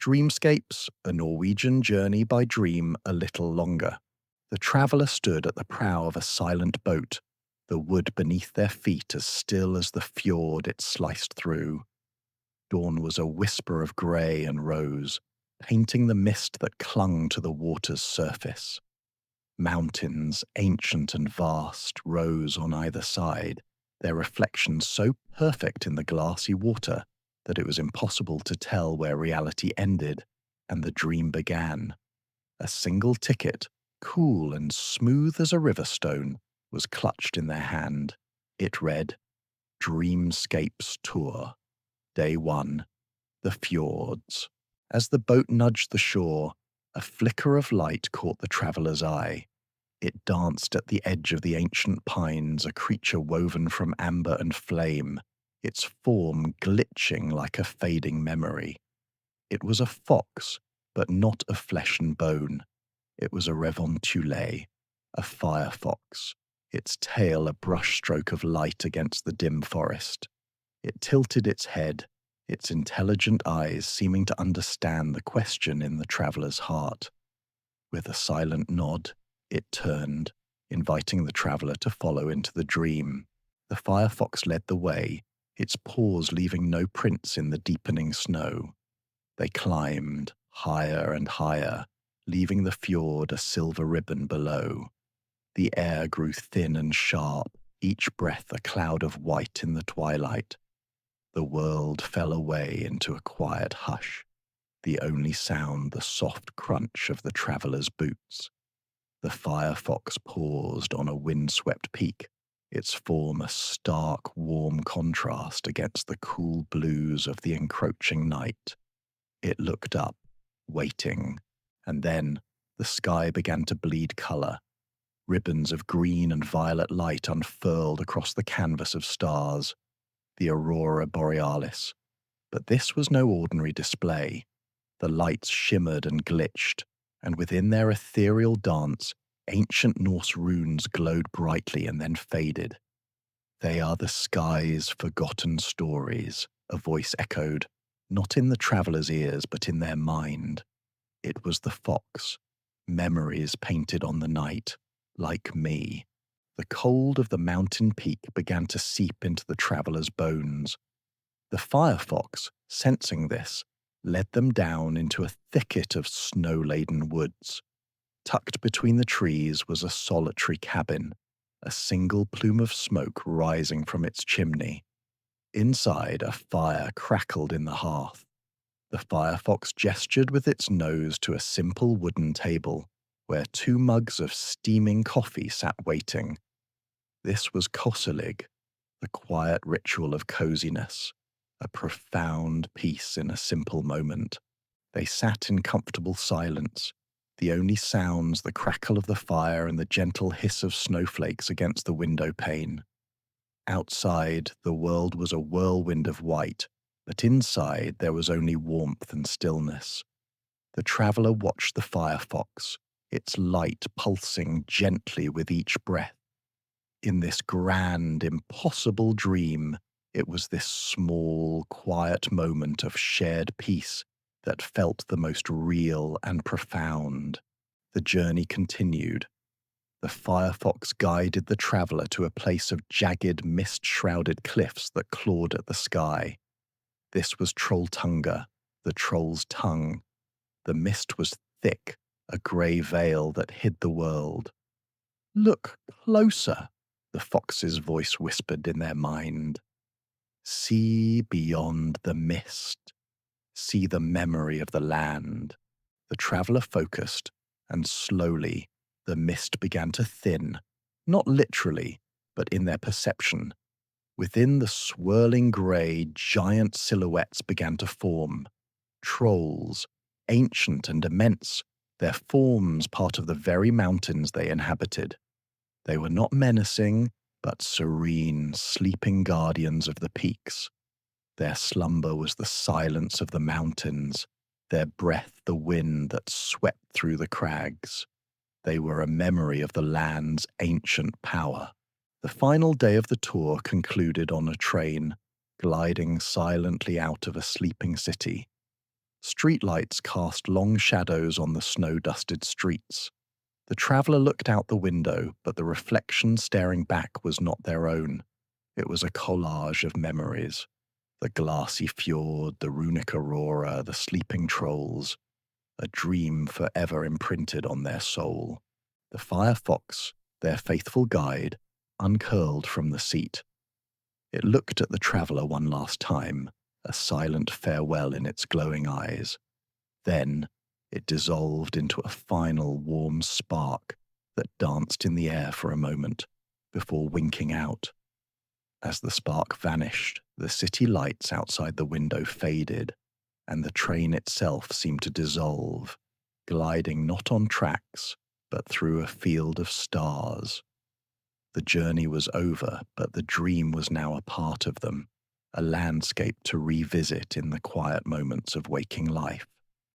Dreamscapes, a Norwegian journey by dream a little longer. The traveller stood at the prow of a silent boat, the wood beneath their feet as still as the fjord it sliced through. Dawn was a whisper of grey and rose, painting the mist that clung to the water's surface. Mountains, ancient and vast, rose on either side, their reflections so perfect in the glassy water that it was impossible to tell where reality ended and the dream began. A single ticket, cool and smooth as a river stone, was clutched in their hand. It read, Dreamscapes Tour, Day 1, The Fjords. As the boat nudged the shore, a flicker of light caught the traveller's eye. It danced at the edge of the ancient pines, a creature woven from amber and flame, its form glitching like a fading memory. It was a fox, but not of flesh and bone. It was a revontule, a fire fox, its tail a brushstroke of light against the dim forest. It tilted its head, its intelligent eyes seeming to understand the question in the traveller's heart. With a silent nod, it turned, inviting the traveller to follow into the dream. The firefox led the way, its paws leaving no prints in the deepening snow. They climbed, higher and higher, leaving the fjord a silver ribbon below. The air grew thin and sharp, each breath a cloud of white in the twilight. The world fell away into a quiet hush, the only sound the soft crunch of the traveller's boots. The firefox paused on a windswept peak, its form a stark, warm contrast against the cool blues of the encroaching night. It looked up, waiting, and then the sky began to bleed colour. Ribbons of green and violet light unfurled across the canvas of stars, the Aurora borealis. But this was no ordinary display. The lights shimmered and glitched, and within their ethereal dance, ancient Norse runes glowed brightly and then faded. They are the sky's forgotten stories, a voice echoed, not in the traveller's ears but in their mind. It was the fox, memories painted on the night, like me. The cold of the mountain peak began to seep into the traveller's bones. The firefox, sensing this, led them down into a thicket of snow-laden woods. Tucked between the trees was a solitary cabin, a single plume of smoke rising from its chimney. Inside, a fire crackled in the hearth. The firefox gestured with its nose to a simple wooden table, where 2 mugs of steaming coffee sat waiting. This was koselig, the quiet ritual of coziness, a profound peace in a simple moment. They sat in comfortable silence, the only sounds the crackle of the fire and the gentle hiss of snowflakes against the window pane. Outside, the world was a whirlwind of white, but inside there was only warmth and stillness. The traveller watched the firefox, its light pulsing gently with each breath. In this grand, impossible dream, it was this small, quiet moment of shared peace that felt the most real and profound. The journey continued. The firefox guided the traveller to a place of jagged, mist-shrouded cliffs that clawed at the sky. This was Trolltunga, the troll's tongue. The mist was thick, a grey veil that hid the world. "Look closer," the fox's voice whispered in their mind. "See beyond the mist. See the memory of the land." The traveller focused, and slowly the mist began to thin, not literally, but in their perception. Within the swirling grey, giant silhouettes began to form. Trolls, ancient and immense, their forms part of the very mountains they inhabited. They were not menacing, but serene, sleeping guardians of the peaks. Their slumber was the silence of the mountains, their breath the wind that swept through the crags. They were a memory of the land's ancient power. The final day of the tour concluded on a train, gliding silently out of a sleeping city. Streetlights cast long shadows on the snow-dusted streets. The traveller looked out the window, but the reflection staring back was not their own. It was a collage of memories. The glassy fjord, the runic Aurora, the sleeping trolls. A dream forever imprinted on their soul. The firefox, their faithful guide, uncurled from the seat. It looked at the traveller one last time, a silent farewell in its glowing eyes. Then it dissolved into a final warm spark that danced in the air for a moment before winking out. As the spark vanished, the city lights outside the window faded, and the train itself seemed to dissolve, gliding not on tracks, but through a field of stars. The journey was over, but the dream was now a part of them, a landscape to revisit in the quiet moments of waking life.